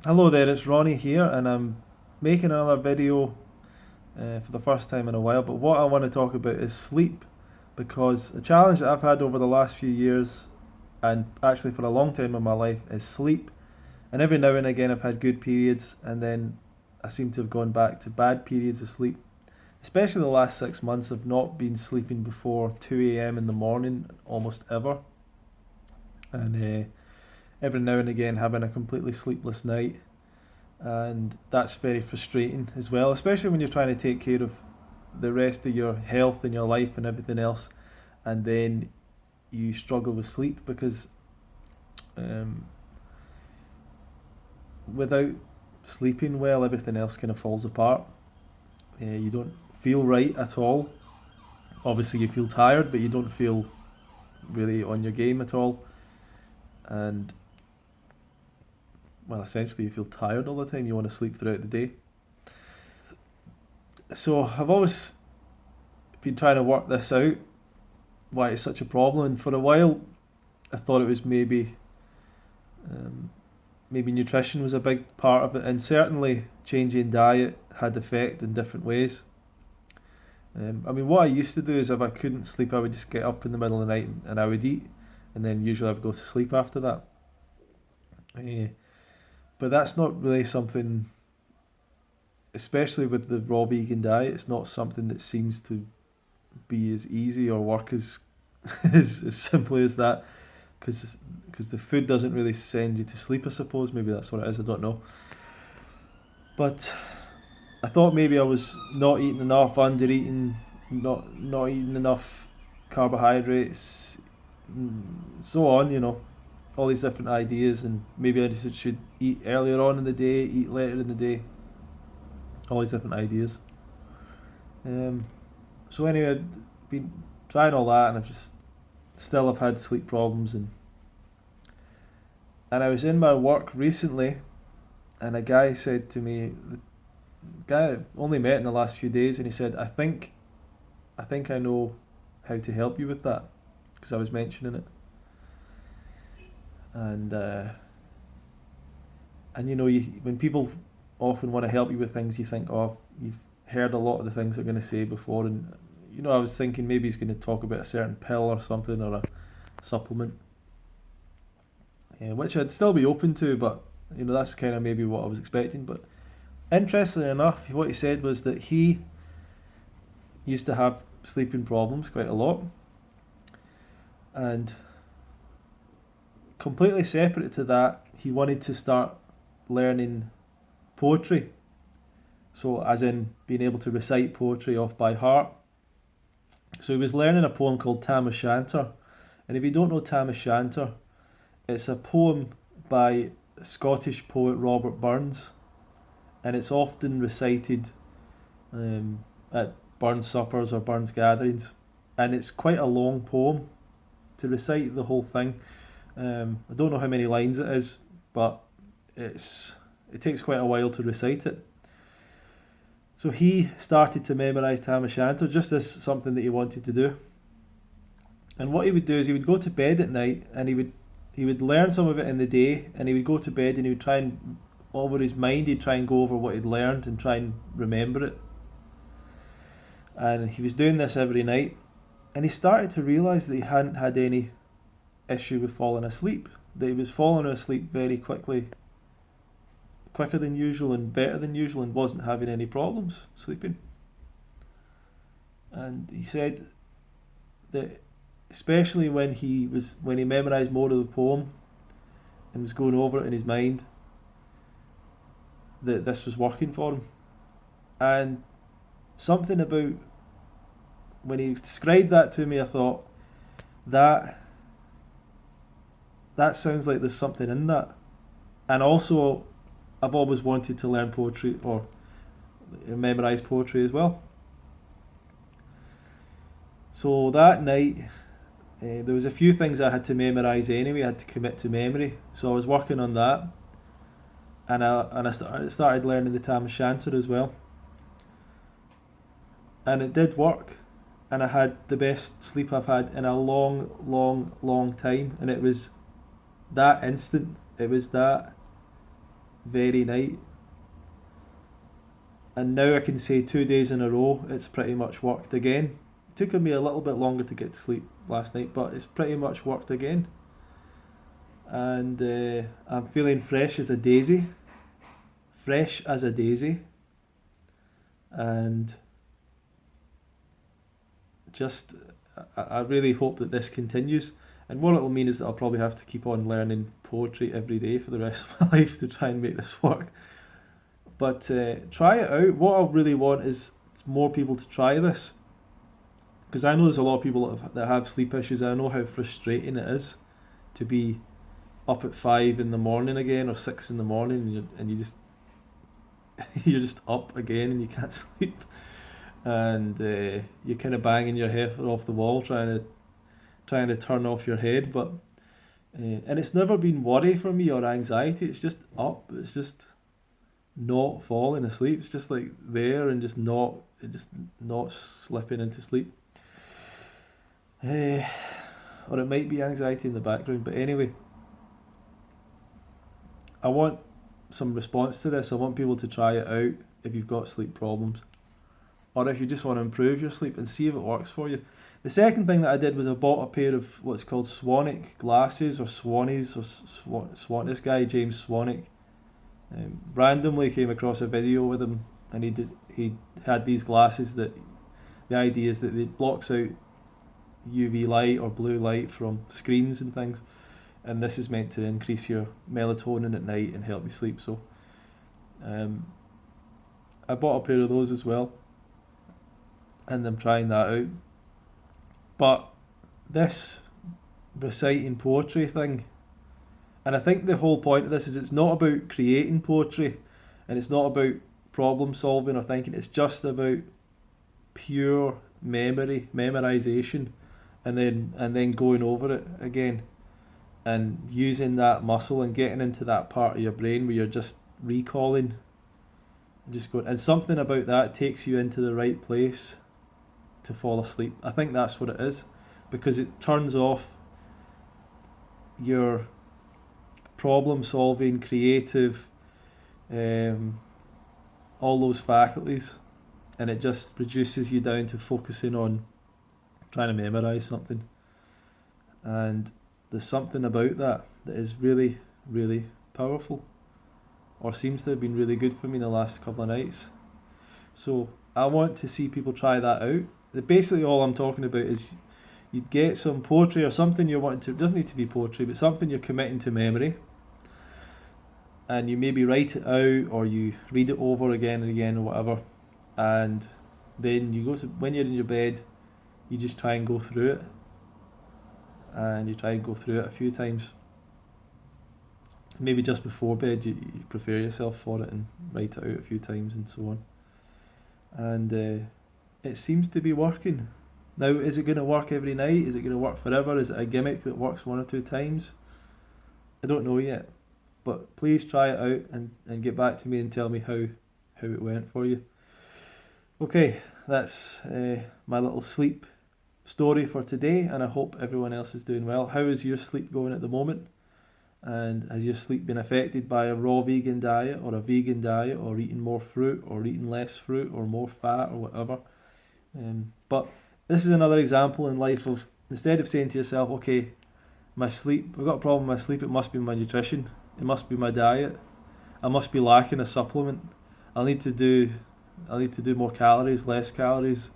Hello there, it's Ronnie here, and I'm making another video for the first time in a while. But what I want to talk about is sleep, because a challenge that I've had over the last few years, and actually for a long time in my life, is sleep. And every now and again, I've had good periods, and then I seem to have gone back to bad periods of sleep. Especially the last 6 months, I've not been sleeping before 2 a.m. in the morning almost ever, and every now and again having a completely sleepless night, and that's very frustrating as well, especially when you're trying to take care of the rest of your health and your life and everything else, and then you struggle with sleep because um, without sleeping well, everything else kind of falls apart. You don't feel right at all. Obviously, you feel tired, but you don't feel really on your game at all, and well, essentially, you feel tired all the time. You want to sleep throughout the day. So I've always been trying to work this out, why it's such a problem. And for a while, I thought it was um, maybe nutrition was a big part of it, and certainly changing diet had effect in different ways. I mean, what I used to do is if I couldn't sleep, I would just get up in the middle of the night and I would eat, and then usually I would go to sleep after that. Uh, but that's not really something, especially with the raw vegan diet. It's not something that seems to be as easy or work as as simply as that, because the food doesn't really send you to sleep. I suppose maybe that's what it is. I don't know, but I thought maybe I was not eating enough, under eating, not eating enough carbohydrates, so on. All these different ideas, and maybe I just should eat earlier on in the day, eat later in the day. All these different ideas. Um, so anyway, I've been trying all that, and I've just still have had sleep problems, and I was in my work recently, and a guy said to me, the guy I only met in the last few days, and he said, I think I know how to help you with that, because I was mentioning it, and when people often want to help you with things, you think, oh, you've heard a lot of the things they're going to say before, and I was thinking maybe he's going to talk about a certain pill or something, or a supplement, which I'd still be open to, but that's kind of maybe what I was expecting. But interestingly enough, what he said was that he used to have sleeping problems quite a lot, and completely separate to that, he wanted to start learning poetry. So, as in being able to recite poetry off by heart. So, he was learning a poem called Tam O'Shanter. And if you don't know Tam O'Shanter, it's a poem by Scottish poet Robert Burns, and it's often recited at Burns suppers or Burns gatherings. And it's quite a long poem to recite the whole thing. I don't know how many lines it is, but it takes quite a while to recite it. So he started to memorise Tam O'Shanter just as something that he wanted to do. And what he would do is he would go to bed at night, and he would learn some of it in the day, and he would go to bed and he would try and, over his mind, he'd try and go over what he'd learned and try and remember it. And he was doing this every night, and he started to realise that he hadn't had any issue with falling asleep, that he was falling asleep very quickly, quicker than usual and better than usual, and wasn't having any problems sleeping. And he said that especially when he memorised more of the poem and was going over it in his mind, that this was working for him. And something about when he described that to me, I thought that that sounds like there's something in that. And also, I've always wanted to learn poetry or memorise poetry as well. So that night, there was a few things I had to memorise anyway. I had to commit to memory, so I was working on that, and I started learning the Tam O'Shanter as well, and it did work, and I had the best sleep I've had in a long, long, long time, and it was that instant. It was that very night. And now I can say 2 days in a row it's pretty much worked again. It took me a little bit longer to get to sleep last night, but it's pretty much worked again. And I'm feeling fresh as a daisy. Fresh as a daisy. And just, I really hope that this continues. And what it will mean is that I'll probably have to keep on learning poetry every day for the rest of my life to try and make this work. But try it out. What I really want is more people to try this. Because I know there's a lot of people that have sleep issues. I know how frustrating it is to be up at 5 in the morning again, or 6 in the morning, and you just you're just up again and you can't sleep, and you're kind of banging your head off the wall trying to turn off your head. But and it's never been worry for me or anxiety. It's just up. It's just not falling asleep. It's just like there and just not slipping into sleep. Or it might be anxiety in the background. But anyway, I want some response to this. I want people to try it out if you've got sleep problems, or if you just want to improve your sleep and see if it works for you. The second thing that I did was I bought a pair of what's called Swanic glasses, or Swannies, or this guy James Swanic randomly came across a video with him, and he had these glasses that the idea is that it blocks out UV light or blue light from screens and things, and this is meant to increase your melatonin at night and help you sleep. So I bought a pair of those as well, and I'm trying that out. But this reciting poetry thing, and I think the whole point of this is it's not about creating poetry, and it's not about problem solving or thinking. It's just about pure memorization, and then going over it again, and using that muscle and getting into that part of your brain where you're just recalling and just going, and something about that takes you into the right place to fall asleep. I think that's what it is, because it turns off your problem solving, creative, all those faculties, and it just reduces you down to focusing on trying to memorize something. And there's something about that is really, really powerful, or seems to have been really good for me in the last couple of nights. So I want to see people try that out. Basically all I'm talking about is you'd get some poetry or something you're wanting to, it doesn't need to be poetry, but something you're committing to memory, and you maybe write it out or you read it over again and again or whatever, and then you go to, when you're in your bed, you just try and go through it, and you try and go through it a few times. Maybe just before bed you prepare yourself for it and write it out a few times and so on. And it seems to be working. Now, is it going to work every night? Is it going to work forever? Is it a gimmick that works 1 or 2 times? I don't know yet. But please try it out and get back to me and tell me how it went for you. Okay, that's my little sleep story for today, and I hope everyone else is doing well. How is your sleep going at the moment? And has your sleep been affected by a raw vegan diet or a vegan diet, or eating more fruit or eating less fruit or more fat or whatever? But this is another example in life of, instead of saying to yourself, okay, my sleep, I've got a problem with my sleep, it must be my nutrition, it must be my diet, I must be lacking a supplement, I need to do more calories, less calories,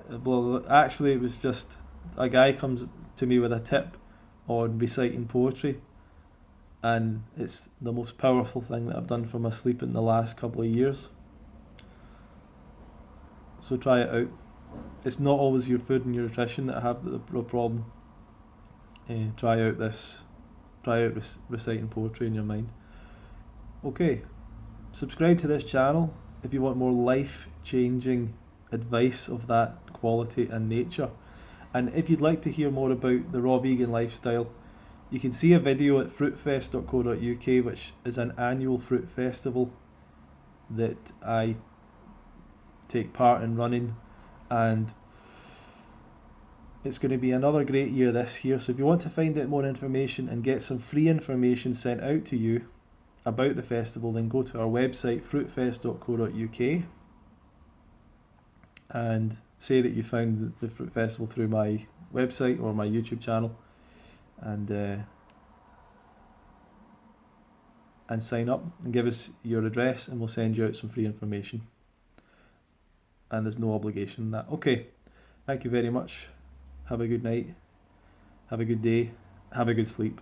blah, blah, blah. Actually, it was just a guy comes to me with a tip on reciting poetry, and it's the most powerful thing that I've done for my sleep in the last couple of years. So try it out. It's not always your food and your nutrition that have the problem. Try out reciting poetry in your mind. Okay, subscribe to this channel if you want more life-changing advice of that quality and nature. And if you'd like to hear more about the raw vegan lifestyle, you can see a video at fruitfest.co.uk, which is an annual fruit festival that I take part in running, and it's going to be another great year this year. So if you want to find out more information and get some free information sent out to you about the festival, then go to our website, fruitfest.co.uk, and say that you found the Fruit Festival through my website or my YouTube channel, and sign up and give us your address, and we'll send you out some free information. And there's no obligation in that. Okay, thank you very much. Have a good night. Have a good day. Have a good sleep.